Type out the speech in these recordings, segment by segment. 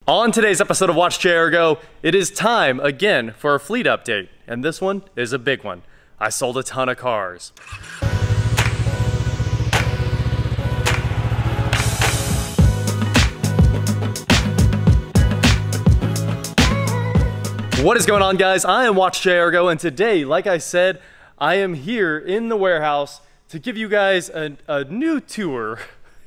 On today's episode of Watch JR Go, it is time again for a fleet update, and this one is a big one. I sold a ton of cars. What is going on, guys? I am Watch JR Go, and today, like I said, I am here in the warehouse to give you guys a new tour,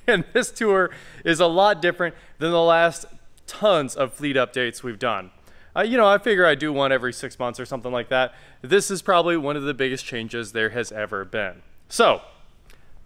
and this tour is a lot different than the last tons of fleet updates we've done. You know, I figure I do one every 6 months or something like that. This is probably one of the biggest changes there has ever been. So,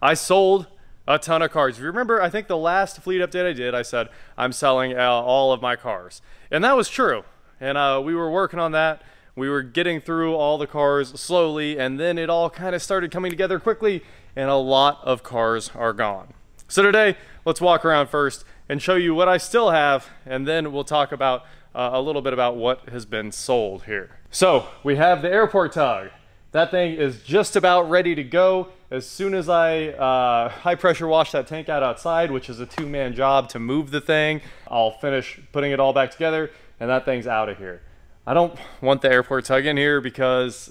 I sold a ton of cars. If you remember, I think the last fleet update I did, I said I'm selling all of my cars. And that was true. And we were working on that. We were getting through all the cars slowly, and then it all kind of started coming together quickly, and a lot of cars are gone. So today, let's walk around first and show you what I still have, and then we'll talk about a little bit about what has been sold here. So we have the airport tug. That thing is just about ready to go. As soon as I high pressure wash that tank out outside, which is a two-man job to move the thing, I'll finish putting it all back together, and that thing's out of here. I don't want the airport tug in here because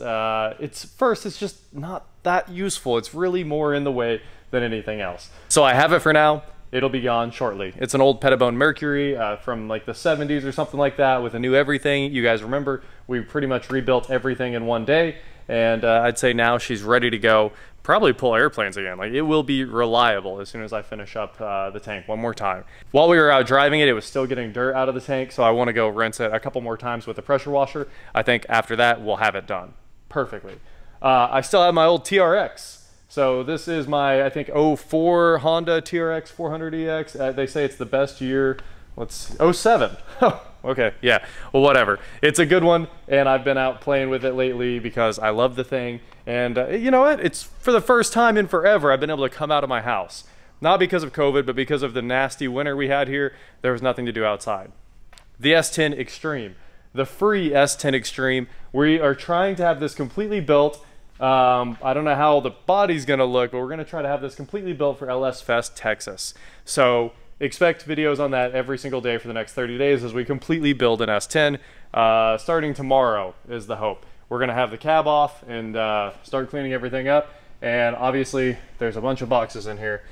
it's just not that useful. It's really more in the way than anything else. So I have it for now. It'll be gone shortly. It's an old Pettibone Mercury from like the 70s or something like that with a new everything. You guys remember, we pretty much rebuilt everything in one day, and I'd say now she's ready to go. Probably pull airplanes again. Like, it will be reliable as soon as I finish up the tank one more time. While we were out driving it, it was still getting dirt out of the tank, so I want to go rinse it a couple more times with the pressure washer. I think after that, we'll have it done perfectly. I still have my old TRX. So this is my, I think, 04 Honda TRX 400EX. They say it's the best year. Let's, 07. Okay, yeah, well, whatever. It's a good one, and I've been out playing with it lately because I love the thing. And you know what? It's for the first time in forever I've been able to come out of my house. Not because of COVID, but because of the nasty winter we had here. There was nothing to do outside. The S10 Extreme, the free S10 Extreme. We are trying to have this completely built. I don't know how the body's gonna look, but we're gonna try to have this completely built for LS Fest, Texas. So expect videos on that every single day for the next 30 days as we completely build an S10. Starting tomorrow is the hope. We're gonna have the cab off and start cleaning everything up. And obviously there's a bunch of boxes in here,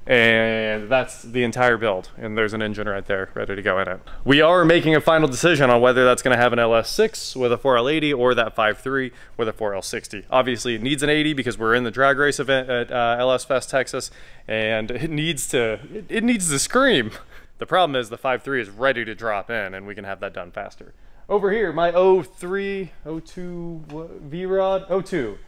and that's the entire build, and there's an engine right there ready to go in it. We are making a final decision on whether that's going to have an LS6 with a 4L80 or that 5.3 with a 4L60. Obviously it needs an 80 because we're in the drag race event at LS Fest Texas, and it needs to scream. The problem is the 5.3 is ready to drop in, and we can have that done faster. Over here, my 03, 02 VRod, 02,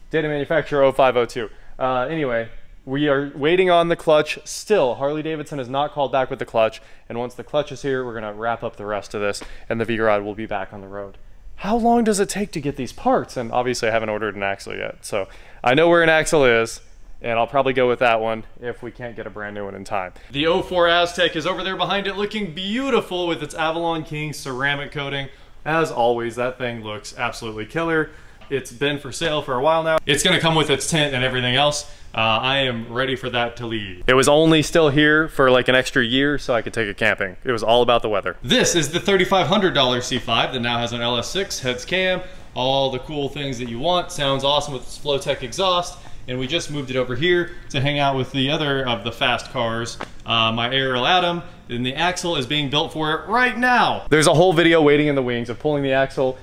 data manufacturer 0502. Anyway, we are waiting on the clutch still. Harley Davidson has not called back with the clutch, and once the clutch is here, we're gonna wrap up the rest of this, and the VRod will be back on the road. How long does it take to get these parts? And obviously I haven't ordered an axle yet, so I know where an axle is, and I'll probably go with that one if we can't get a brand new one in time. The 04 Aztec is over there behind it, looking beautiful with its Avalon King ceramic coating. As always, that thing looks absolutely killer. It's been for sale for a while now. It's gonna come with its tent and everything else. I am ready for that to leave. It was only still here for like an extra year so I could take it camping. It was all about the weather. This is the $3,500 C5 that now has an LS6, heads cam, all the cool things that you want. Sounds awesome with its Flowtech exhaust. And we just moved it over here to hang out with the other of the fast cars, my Ariel Atom, and the axle is being built for it right now. There's a whole video waiting in the wings of pulling the axle,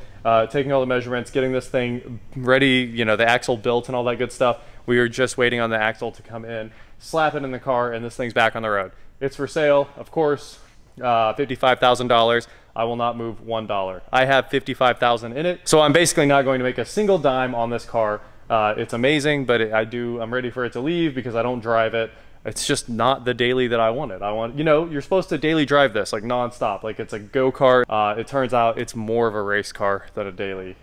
taking all the measurements, getting this thing ready, you know, the axle built and all that good stuff. We are just waiting on the axle to come in, slap it in the car, and this thing's back on the road. It's for sale, of course, $55,000. I will not move $1. I have $55,000 in it, so I'm basically not going to make a single dime on this car. It's amazing, but I'm ready for it to leave because I don't drive it. It's just not the daily that I wanted. You know, you're supposed to daily drive this, like nonstop, like it's a go-kart. It turns out it's more of a race car than a daily.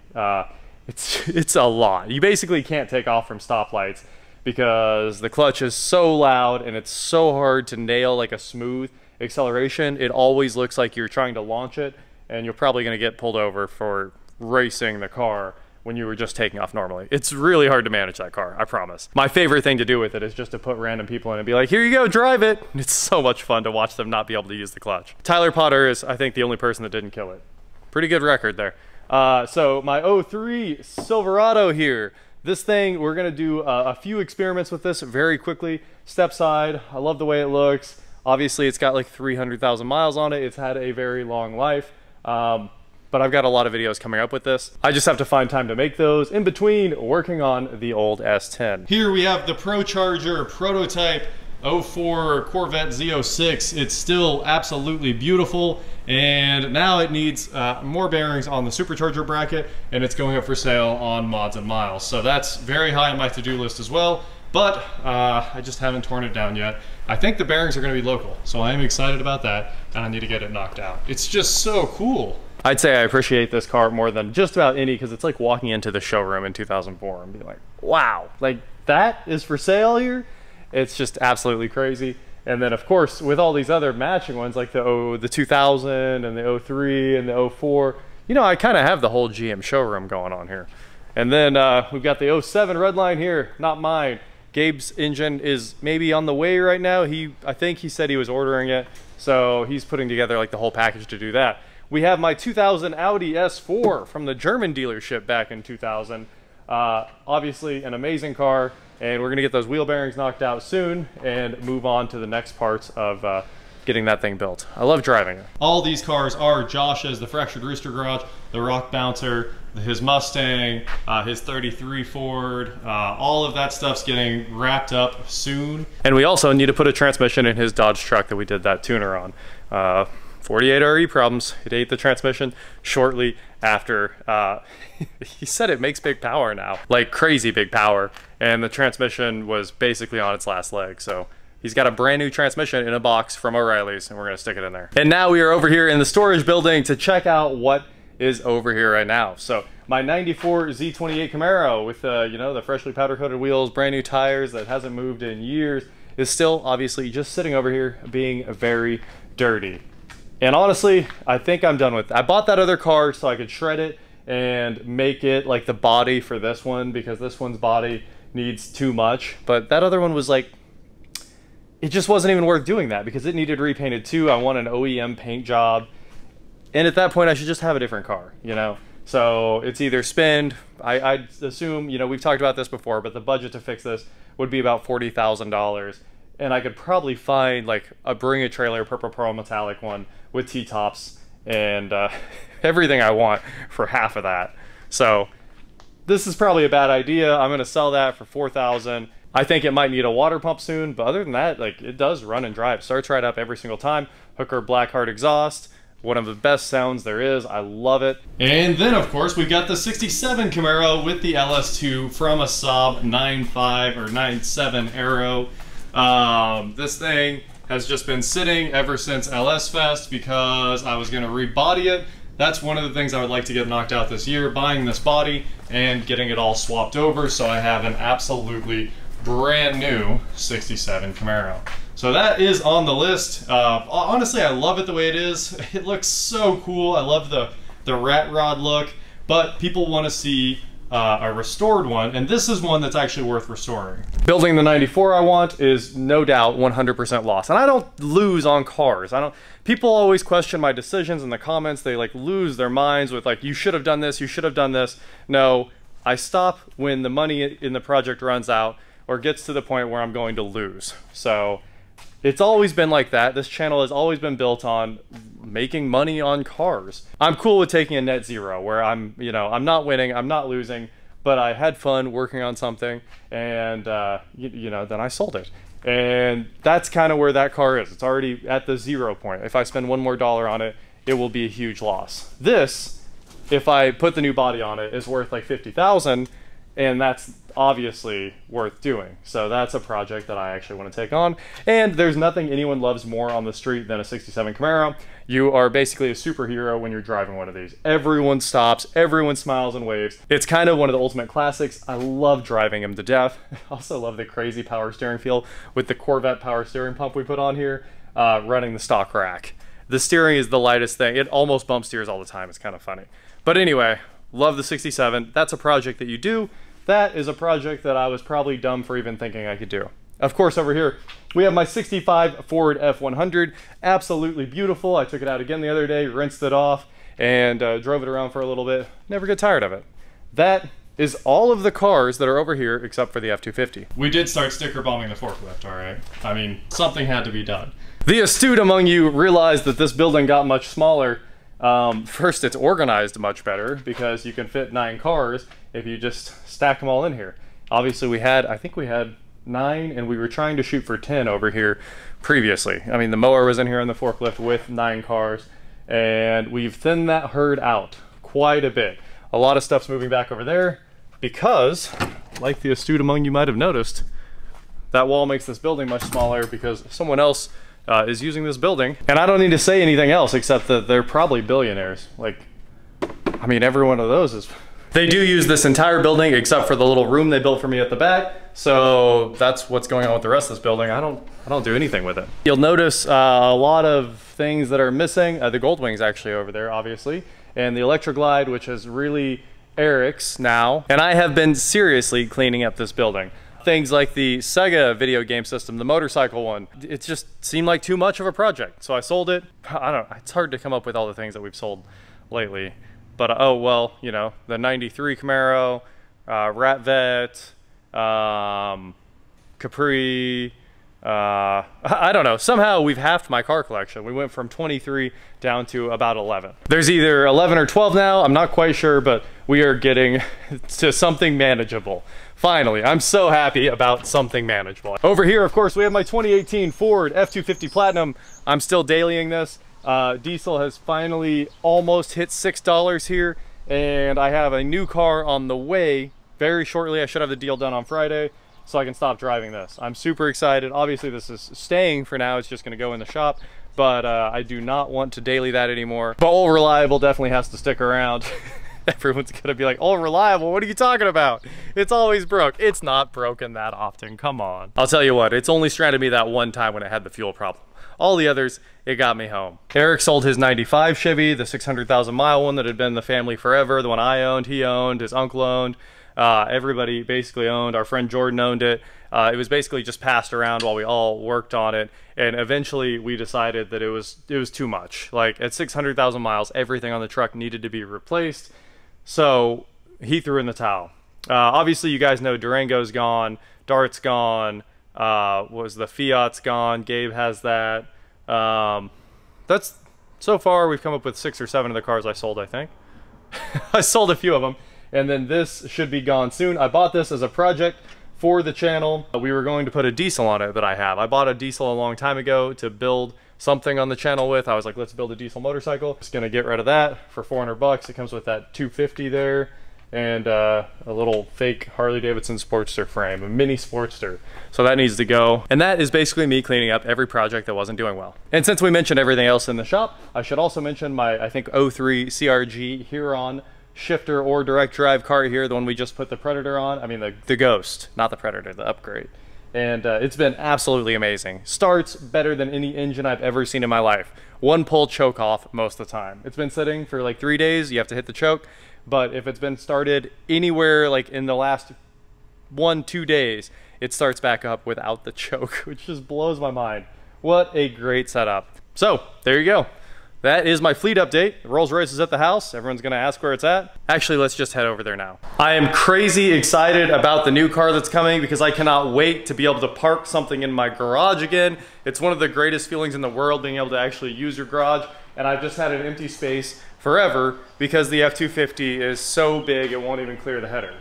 It's a lot. You basically can't take off from stoplights because the clutch is so loud and it's so hard to nail like a smooth acceleration. It always looks like you're trying to launch it, and you're probably going to get pulled over for racing the car when you were just taking off normally. It's really hard to manage that car, I promise. My favorite thing to do with it is just to put random people in and be like, here you go, drive it. It's so much fun to watch them not be able to use the clutch. Tyler Potter is, I think, the only person that didn't kill it. Pretty good record there. So my 03 Silverado here. This thing, we're gonna do a few experiments with this very quickly. Step side, I love the way it looks. Obviously, it's got like 300,000 miles on it. It's had a very long life. But I've got a lot of videos coming up with this. I just have to find time to make those in between working on the old S10. Here we have the ProCharger prototype 04 Corvette Z06. It's still absolutely beautiful, and now it needs more bearings on the supercharger bracket, and it's going up for sale on Mods and Miles. So that's very high on my to-do list as well, but I just haven't torn it down yet. I think the bearings are going to be local, so I am excited about that, and I need to get it knocked out. It's just so cool. I'd say I appreciate this car more than just about any, because it's like walking into the showroom in 2004 and be like, wow, like that is for sale here? It's just absolutely crazy. And then of course, with all these other matching ones like the 2000 and the 03 and the 04, you know, I kind of have the whole GM showroom going on here. And then we've got the 07 Redline here, not mine. Gabe's engine is maybe on the way right now. I think he said he was ordering it, so he's putting together like the whole package to do that. We have my 2000 Audi S4 from the German dealership back in 2000. Obviously an amazing car, and we're gonna get those wheel bearings knocked out soon and move on to the next parts of getting that thing built. I love driving it. All these cars are Josh's, the Fractured Rooster Garage, the Rock Bouncer, his Mustang, his 33 Ford, all of that stuff's getting wrapped up soon. And we also need to put a transmission in his Dodge truck that we did that tuner on. 48 RE problems. It ate the transmission shortly after. He said it makes big power now, like crazy big power, and the transmission was basically on its last leg. So he's got a brand new transmission in a box from O'Reilly's, and we're gonna stick it in there. And now we are over here in the storage building to check out what is over here right now. So my 94 Z28 Camaro with you know, the freshly powder coated wheels, brand new tires that hasn't moved in years, is still obviously just sitting over here being very dirty. And honestly, I think I'm done with it. I bought that other car so I could shred it and make it like the body for this one, because this one's body needs too much. But that other one was like, it just wasn't even worth doing that because it needed repainted too. I want an OEM paint job. And at that point, I should just have a different car, you know? So it's either spend, I'd assume, you know, we've talked about this before, but the budget to fix this would be about $40,000. And I could probably find like a Bring a Trailer Purple Pearl Metallic one with T-tops and everything I want for half of that. So this is probably a bad idea. I'm gonna sell that for $4,000. I think it might need a water pump soon, but other than that, like, it does run and drive. Starts right up every single time. Hooker Blackheart exhaust, one of the best sounds there is. I love it. And then of course we've got the 67 Camaro with the LS2 from a Saab 9.5 or 9.7 Aero. This thing has just been sitting ever since LS Fest because I was going to rebody it. That's one of the things I would like to get knocked out this year, buying this body and getting it all swapped over so I have an absolutely brand new 67 Camaro. So that is on the list. Honestly, I love it the way it is. It looks so cool. I love the rat rod look, but people want to see a restored one, and this is one that's actually worth restoring. Building the 94 I want is no doubt 100% loss, and I don't lose on cars. People always question my decisions in the comments. They like lose their minds with like, you should have done this, you should have done this. No, I stop when the money in the project runs out or gets to the point where I'm going to lose. So it's always been like that. This channel has always been built on making money on cars. I'm cool with taking a net zero where I'm not winning, I'm not losing, but I had fun working on something, and then I sold it. And that's kind of where that car is. It's already at the 0 point. If I spend one more dollar on it, it will be a huge loss. This, if I put the new body on it, is worth like $50,000, and that's obviously worth doing. So that's a project that I actually want to take on. And there's nothing anyone loves more on the street than a 67 Camaro. You are basically a superhero when you're driving one of these. Everyone stops, everyone smiles and waves. It's kind of one of the ultimate classics. I love driving them to death. I also love the crazy power steering feel with the Corvette power steering pump we put on here, running the stock rack. The steering is the lightest thing. It almost bump steers all the time. It's kind of funny. But anyway, love the 67. That's a project that you do. That is a project that I was probably dumb for even thinking I could do. Of course, over here, we have my 65 Ford F100. Absolutely beautiful. I took it out again the other day, rinsed it off, and drove it around for a little bit. Never get tired of it. That is all of the cars that are over here except for the F250. We did start sticker bombing the forklift, all right? I mean, something had to be done. The astute among you realized that this building got much smaller. First, it's organized much better because you can fit 9 cars if you just stack them all in here. Obviously, I think we had 9, and we were trying to shoot for 10 over here previously. I mean, the mower was in here on the forklift with 9 cars, and we've thinned that herd out quite a bit. A lot of stuff's moving back over there because, like the astute among you might have noticed, that wall makes this building much smaller because someone else is using this building. And I don't need to say anything else except that they're probably billionaires. Like, I mean, every one of those is... They do use this entire building except for the little room they built for me at the back. So that's what's going on with the rest of this building. I don't do anything with it. You'll notice a lot of things that are missing. The Goldwing's actually over there, obviously. And the Electroglide, which is really Eric's now. And I have been seriously cleaning up this building. Things like the Sega video game system, the motorcycle one, it just seemed like too much of a project. So I sold it. I don't know, it's hard to come up with all the things that we've sold lately. But oh well, you know, the 93 Camaro, Rat Vet, Capri, I don't know. Somehow we've halved my car collection. We went from 23 down to about 11. There's either 11 or 12 now. I'm not quite sure, but we are getting to something manageable. Finally, I'm so happy about something manageable. Over here, of course, we have my 2018 Ford F250 Platinum. I'm still dailying this. Diesel has finally almost hit $6 here, and I have a new car on the way very shortly. I should have the deal done on Friday, so I can stop driving this. I'm super excited. Obviously, this is staying for now. It's just going to go in the shop, but I do not want to daily that anymore. But All Reliable definitely has to stick around. Everyone's gonna be like, "Oh, reliable, what are you talking about? It's always broke." It's not broken that often, come on. I'll tell you what, it's only stranded me that one time when it had the fuel problem. All the others, it got me home. Eric sold his 95 Chevy, the 600,000 mile one that had been in the family forever, the one I owned, he owned, his uncle owned, everybody basically owned. Our friend Jordan owned it. It was basically just passed around while we all worked on it, and eventually we decided that it was too much. Like, at 600,000 miles, everything on the truck needed to be replaced. So he threw in the towel. Obviously, you guys know Durango's gone, Dart's gone, the Fiat's gone, Gabe has that. That's, so far we've come up with 6 or 7 of the cars I sold, I think. I sold a few of them, and then this should be gone soon. I bought this as a project for the channel. We were going to put a diesel on it that I have. I bought a diesel a long time ago to build something on the channel with. I was like, let's build a diesel motorcycle. Just gonna get rid of that for 400 bucks. It comes with that 250 there and a little fake Harley Davidson Sportster frame, a mini Sportster. So that needs to go. And that is basically me cleaning up every project that wasn't doing well. And since we mentioned everything else in the shop, I should also mention my, I think, 03 CRG Huron shifter or direct drive car here, the one we just put the Predator on. I mean, the Ghost, not the Predator, the upgrade. And it's been absolutely amazing. Starts better than any engine I've ever seen in my life. One pull choke off most of the time. It's been sitting for like 3 days. You have to hit the choke. But if it's been started anywhere like in the last 1-2 days, it starts back up without the choke, which just blows my mind. What a great setup. So there you go. That is my fleet update. Rolls-Royce is at the house. Everyone's gonna ask where it's at. Actually, let's just head over there now. I am crazy excited about the new car that's coming because I cannot wait to be able to park something in my garage again. It's one of the greatest feelings in the world, being able to actually use your garage. And I've just had an empty space forever because the F250 is so big it won't even clear the header.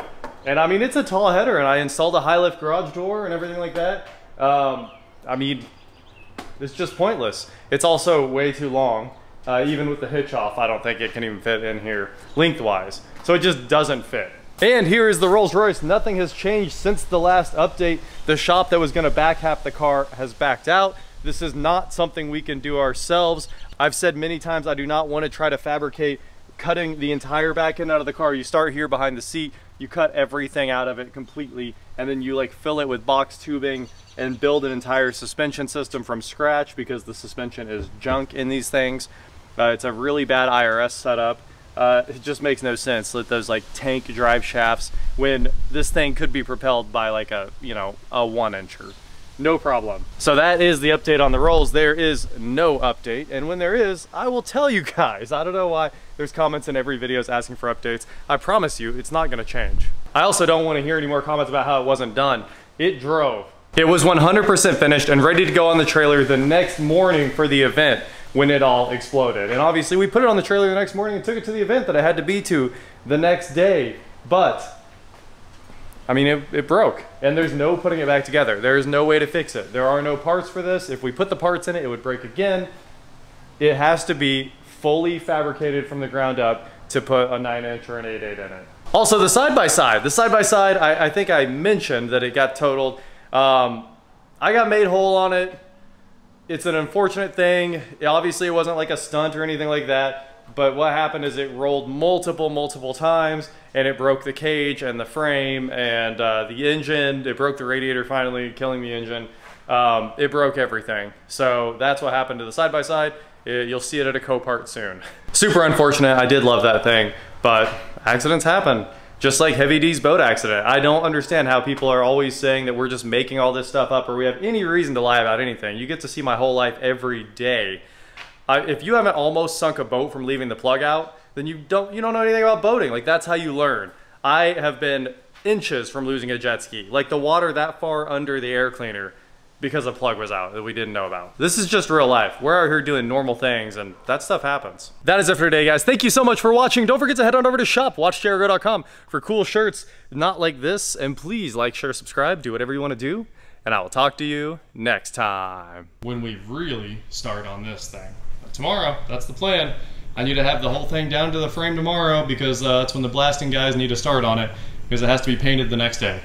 And I mean, it's a tall header, and I installed a high-lift garage door and everything like that. I mean, it's just pointless. It's also way too long. Even with the hitch off, I don't think it can even fit in here lengthwise. So it just doesn't fit. And here is the Rolls-Royce. Nothing has changed since the last update. The shop that was gonna back half the car has backed out. This is not something we can do ourselves. I've said many times I do not want to try to fabricate cutting the entire back end out of the car. You start here behind the seat, you cut everything out of it completely, and then you like fill it with box tubing and build an entire suspension system from scratch because the suspension is junk in these things. It's a really bad IRS setup. It just makes no sense with those like tank drive shafts when this thing could be propelled by like a, you know, a 1-incher. No problem. So that is the update on the Rolls. There is no update, and when there is, I will tell you guys. I don't know why there's comments in every video asking for updates. I promise you, it's not gonna change. I also don't want to hear any more comments about how it wasn't done. It drove. It was 100% finished and ready to go on the trailer the next morning for the event when it all exploded. And obviously we put it on the trailer the next morning and took it to the event that I had to be to the next day. But I mean, it broke, and there's no putting it back together. There is no way to fix it. There are no parts for this. If we put the parts in it, it would break again. It has to be fully fabricated from the ground up to put a 9-inch or an 8.8 in it. Also, the side-by-side. The side-by-side, I think I mentioned that it got totaled. I got made whole on it. It's an unfortunate thing. Obviously, it wasn't like a stunt or anything like that. But what happened is it rolled multiple times, and it broke the cage and the frame and the engine. It broke the radiator finally, killing the engine. It broke everything. So that's what happened to the side-by-side. You'll see it at a Copart soon. Super unfortunate. I did love that thing, but accidents happen. Just like Heavy D's boat accident. I don't understand how people are always saying that we're just making all this stuff up or we have any reason to lie about anything. You get to see my whole life every day. If you haven't almost sunk a boat from leaving the plug out, then you don't know anything about boating. Like, that's how you learn. I have been inches from losing a jet ski, like the water that far under the air cleaner, because a plug was out that we didn't know about. This is just real life. We're out here doing normal things, and that stuff happens. That is it for today, guys. Thank you so much for watching. Don't forget to head on over to shop.watchjrgo.com for cool shirts not like this, and please like, share, subscribe, do whatever you want to do, and I will talk to you next time. When we really start on this thing. Tomorrow, that's the plan. I need to have the whole thing down to the frame tomorrow because that's when the blasting guys need to start on it, because it has to be painted the next day.